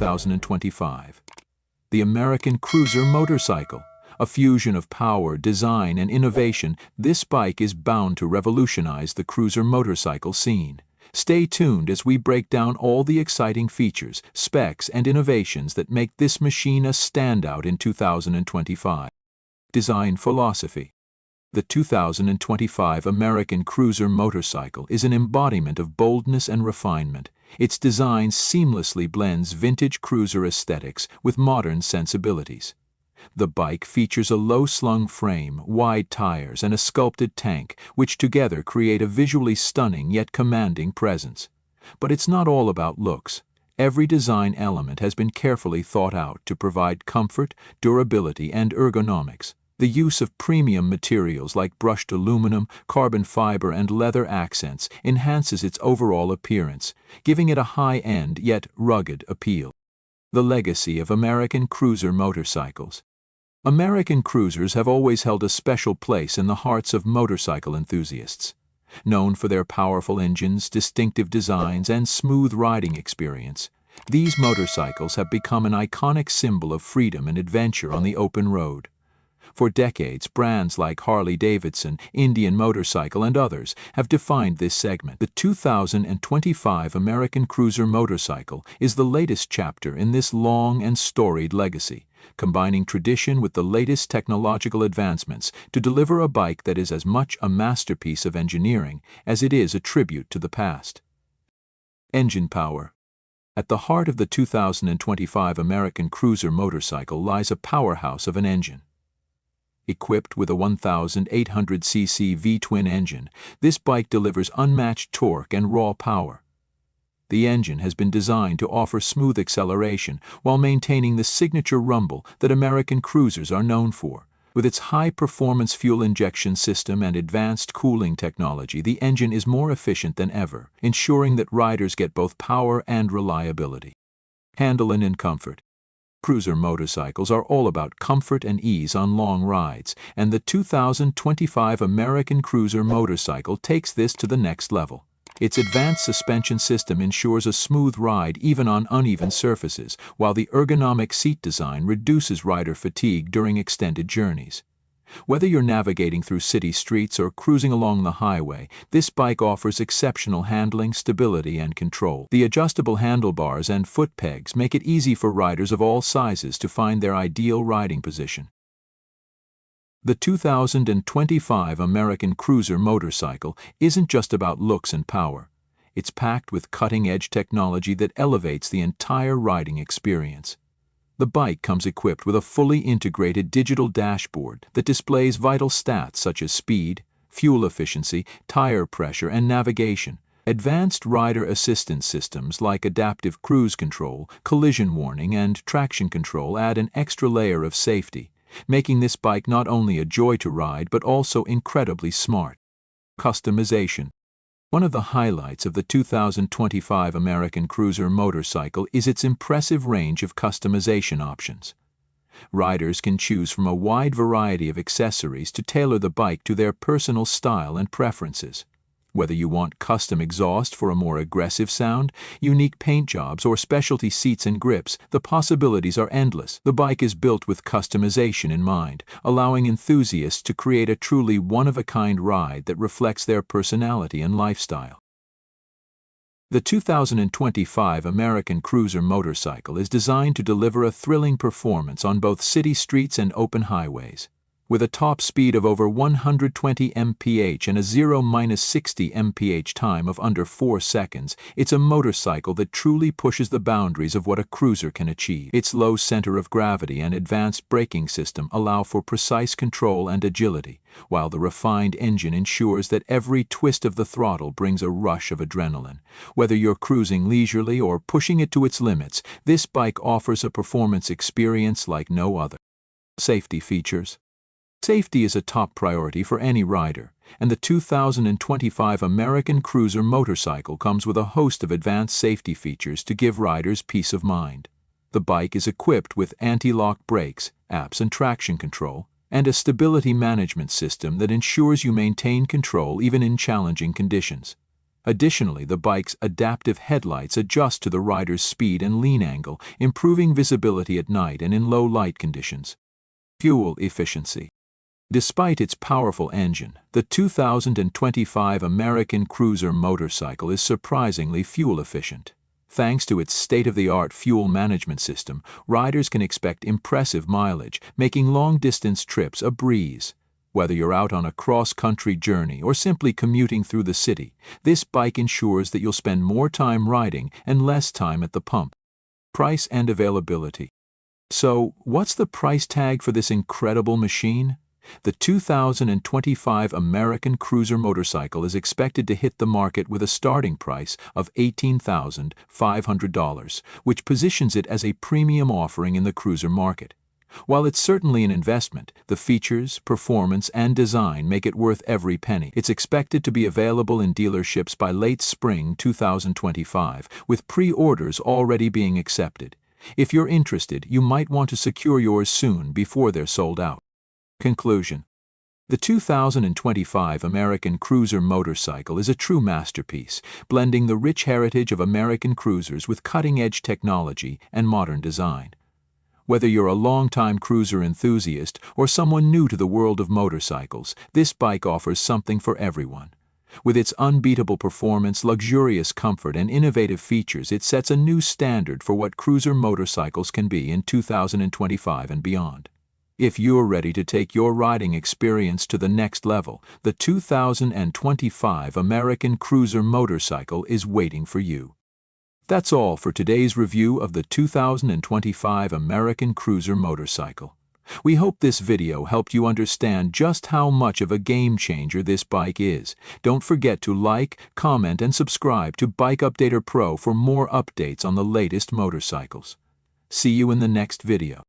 2025. The American Cruiser motorcycle. A fusion of power, design, and innovation, this bike is bound to revolutionize the cruiser motorcycle scene. Stay tuned as we break down all the exciting features, specs, and innovations that make this machine a standout in 2025. Design philosophy. The 2025 American Cruiser motorcycle is an embodiment of boldness and refinement. Its design seamlessly blends vintage cruiser aesthetics with modern sensibilities. The bike features a low-slung frame, wide tires, and a sculpted tank, which together create a visually stunning yet commanding presence. But it's not all about looks. Every design element has been carefully thought out to provide comfort, durability, and ergonomics. The use of premium materials like brushed aluminum, carbon fiber, and leather accents enhances its overall appearance, giving it a high-end yet rugged appeal. The legacy of American cruiser motorcycles. American cruisers have always held a special place in the hearts of motorcycle enthusiasts. Known for their powerful engines, distinctive designs, and smooth riding experience, these motorcycles have become an iconic symbol of freedom and adventure on the open road. For decades, brands like Harley-Davidson, Indian Motorcycle, and others have defined this segment. The 2025 American Cruiser motorcycle is the latest chapter in this long and storied legacy, combining tradition with the latest technological advancements to deliver a bike that is as much a masterpiece of engineering as it is a tribute to the past. Engine power. At the heart of the 2025 American Cruiser motorcycle lies a powerhouse of an engine. Equipped with a 1,800cc V-twin engine, this bike delivers unmatched torque and raw power. The engine has been designed to offer smooth acceleration while maintaining the signature rumble that American cruisers are known for. With its high-performance fuel injection system and advanced cooling technology, the engine is more efficient than ever, ensuring that riders get both power and reliability. Handling and comfort. Cruiser motorcycles are all about comfort and ease on long rides, and the 2025 American Cruiser motorcycle takes this to the next level. Its advanced suspension system ensures a smooth ride even on uneven surfaces, while the ergonomic seat design reduces rider fatigue during extended journeys. Whether you're navigating through city streets or cruising along the highway, this bike offers exceptional handling, stability, and control. The adjustable handlebars and foot pegs make it easy for riders of all sizes to find their ideal riding position. The 2025 American Cruiser motorcycle isn't just about looks and power. It's packed with cutting-edge technology that elevates the entire riding experience. The bike comes equipped with a fully integrated digital dashboard that displays vital stats such as speed, fuel efficiency, tire pressure, and navigation. Advanced rider assistance systems like adaptive cruise control, collision warning, and traction control add an extra layer of safety, making this bike not only a joy to ride but also incredibly smart. Customization. One of the highlights of the 2025 American Cruiser motorcycle is its impressive range of customization options. Riders can choose from a wide variety of accessories to tailor the bike to their personal style and preferences. Whether you want custom exhaust for a more aggressive sound, unique paint jobs, or specialty seats and grips, the possibilities are endless. The bike is built with customization in mind, allowing enthusiasts to create a truly one-of-a-kind ride that reflects their personality and lifestyle. The 2025 American Cruiser motorcycle is designed to deliver a thrilling performance on both city streets and open highways. With a top speed of over 120 mph and a 0–60 mph time of under 4 seconds, it's a motorcycle that truly pushes the boundaries of what a cruiser can achieve. Its low center of gravity and advanced braking system allow for precise control and agility, while the refined engine ensures that every twist of the throttle brings a rush of adrenaline. Whether you're cruising leisurely or pushing it to its limits, this bike offers a performance experience like no other. Safety features. Safety is a top priority for any rider, and the 2025 American Cruiser motorcycle comes with a host of advanced safety features to give riders peace of mind. The bike is equipped with anti-lock brakes, apps and traction control, and a stability management system that ensures you maintain control even in challenging conditions. Additionally, the bike's adaptive headlights adjust to the rider's speed and lean angle, improving visibility at night and in low light conditions. Fuel efficiency. Despite its powerful engine, the 2025 American Cruiser motorcycle is surprisingly fuel efficient. Thanks to its state-of-the-art fuel management system, riders can expect impressive mileage, making long-distance trips a breeze. Whether you're out on a cross-country journey or simply commuting through the city, this bike ensures that you'll spend more time riding and less time at the pump. Price and availability. So, what's the price tag for this incredible machine? The 2025 American Cruiser motorcycle is expected to hit the market with a starting price of $18,500, which positions it as a premium offering in the cruiser market. While it's certainly an investment, the features, performance, and design make it worth every penny. It's expected to be available in dealerships by late spring 2025, with pre-orders already being accepted. If you're interested, you might want to secure yours soon before they're sold out. Conclusion. The 2025 American Cruiser motorcycle is a true masterpiece, blending the rich heritage of American cruisers with cutting-edge technology and modern design. Whether you're a longtime cruiser enthusiast or someone new to the world of motorcycles, this bike offers something for everyone. With its unbeatable performance, luxurious comfort, and innovative features, it sets a new standard for what cruiser motorcycles can be in 2025 and beyond. If you're ready to take your riding experience to the next level, the 2025 American Cruiser motorcycle is waiting for you. That's all for today's review of the 2025 American Cruiser motorcycle. We hope this video helped you understand just how much of a game changer this bike is. Don't forget to like, comment, and subscribe to Bike Updater Pro for more updates on the latest motorcycles. See you in the next video.